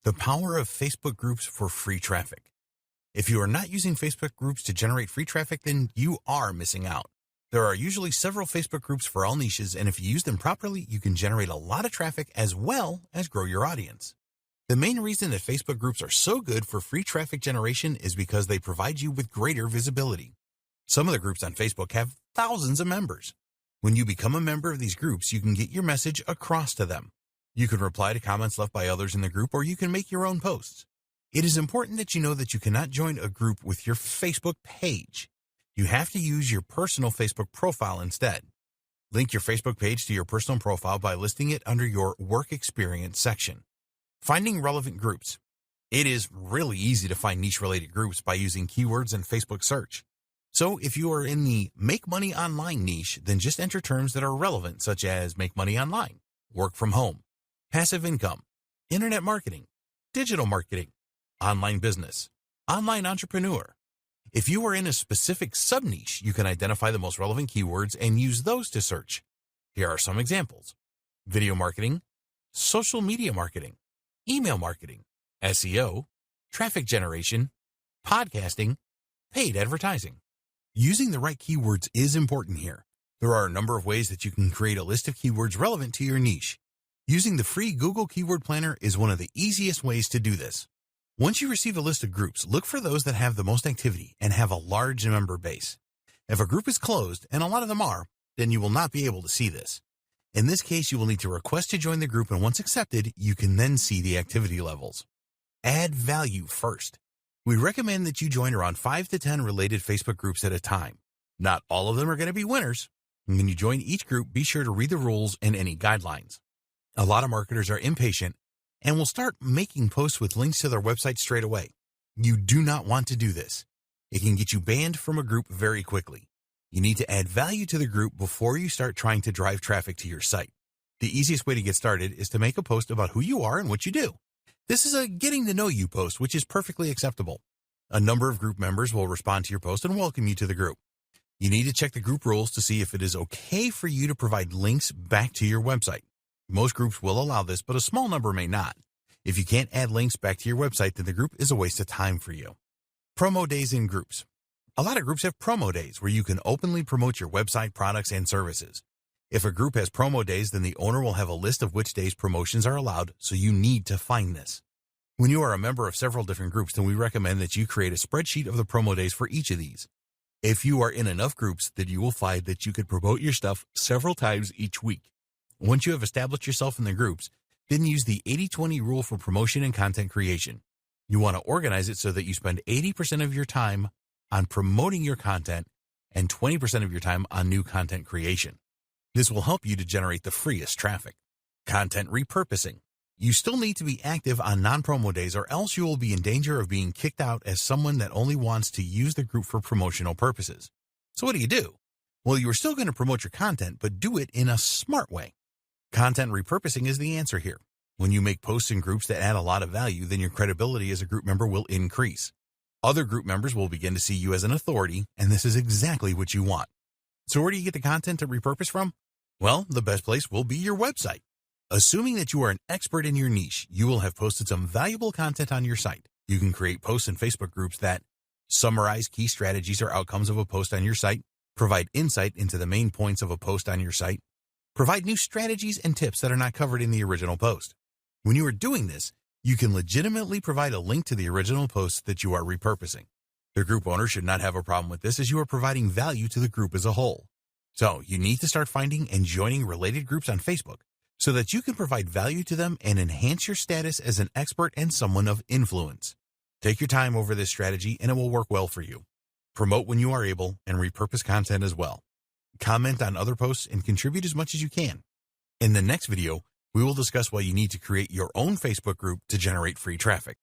The power of Facebook groups for free traffic. If you are not using Facebook groups to generate free traffic, then you are missing out. There are usually several Facebook groups for all niches, and if you use them properly, you can generate a lot of traffic as well as grow your audience. The main reason that Facebook groups are so good for free traffic generation is because they provide you with greater visibility. Some of the groups on Facebook have thousands of members. When you become a member of these groups, you can get your message across to them. You can reply to comments left by others in the group, or you can make your own posts. It is important that you know that you cannot join a group with your Facebook page. You have to use your personal Facebook profile instead. Link your Facebook page to your personal profile by listing it under your Work Experience section. Finding relevant groups. It is really easy to find niche-related groups by using keywords in Facebook search. So if you are in the Make Money Online niche, then just enter terms that are relevant, such as make money online, work from home, passive income, internet marketing, digital marketing, online business, online entrepreneur. If you are in a specific sub-niche, you can identify the most relevant keywords and use those to search. Here are some examples: video marketing, social media marketing, email marketing, SEO, traffic generation, podcasting, paid advertising. Using the right keywords is important here. There are a number of ways that you can create a list of keywords relevant to your niche. Using the free Google Keyword Planner is one of the easiest ways to do this. Once you receive a list of groups, look for those that have the most activity and have a large member base. If a group is closed, and a lot of them are, then you will not be able to see this. In this case, you will need to request to join the group, and once accepted, you can then see the activity levels. Add value first. We recommend that you join around 5 to 10 related Facebook groups at a time. Not all of them are going to be winners. When you join each group, be sure to read the rules and any guidelines. A lot of marketers are impatient and will start making posts with links to their website straight away. You do not want to do this. It can get you banned from a group very quickly. You need to add value to the group before you start trying to drive traffic to your site. The easiest way to get started is to make a post about who you are and what you do. This is a getting to know you post, which is perfectly acceptable. A number of group members will respond to your post and welcome you to the group. You need to check the group rules to see if it is okay for you to provide links back to your website. Most groups will allow this, but a small number may not. If you can't add links back to your website, then the group is a waste of time for you. Promo days in groups. A lot of groups have promo days where you can openly promote your website, products, and services. If a group has promo days, then the owner will have a list of which days promotions are allowed, so you need to find this. When you are a member of several different groups, then we recommend that you create a spreadsheet of the promo days for each of these. If you are in enough groups, then you will find that you could promote your stuff several times each week. Once you have established yourself in the groups, then use the 80-20 rule for promotion and content creation. You want to organize it so that you spend 80% of your time on promoting your content and 20% of your time on new content creation. This will help you to generate the freest traffic. Content repurposing. You still need to be active on non-promo days, or else you will be in danger of being kicked out as someone that only wants to use the group for promotional purposes. So what do? Well, you are still going to promote your content, but do it in a smart way. Content repurposing is the answer here. When you make posts in groups that add a lot of value, then your credibility as a group member will increase. Other group members will begin to see you as an authority, and this is exactly what you want. So where do you get the content to repurpose from? Well, the best place will be your website. Assuming that you are an expert in your niche, you will have posted some valuable content on your site. You can create posts in Facebook groups that summarize key strategies or outcomes of a post on your site, provide insight into the main points of a post on your site, provide new strategies and tips that are not covered in the original post. When you are doing this, you can legitimately provide a link to the original post that you are repurposing. The group owner should not have a problem with this, as you are providing value to the group as a whole. So you need to start finding and joining related groups on Facebook so that you can provide value to them and enhance your status as an expert and someone of influence. Take your time over this strategy and it will work well for you. Promote when you are able and repurpose content as well. Comment on other posts and contribute as much as you can. In the next video, we will discuss why you need to create your own Facebook group to generate free traffic.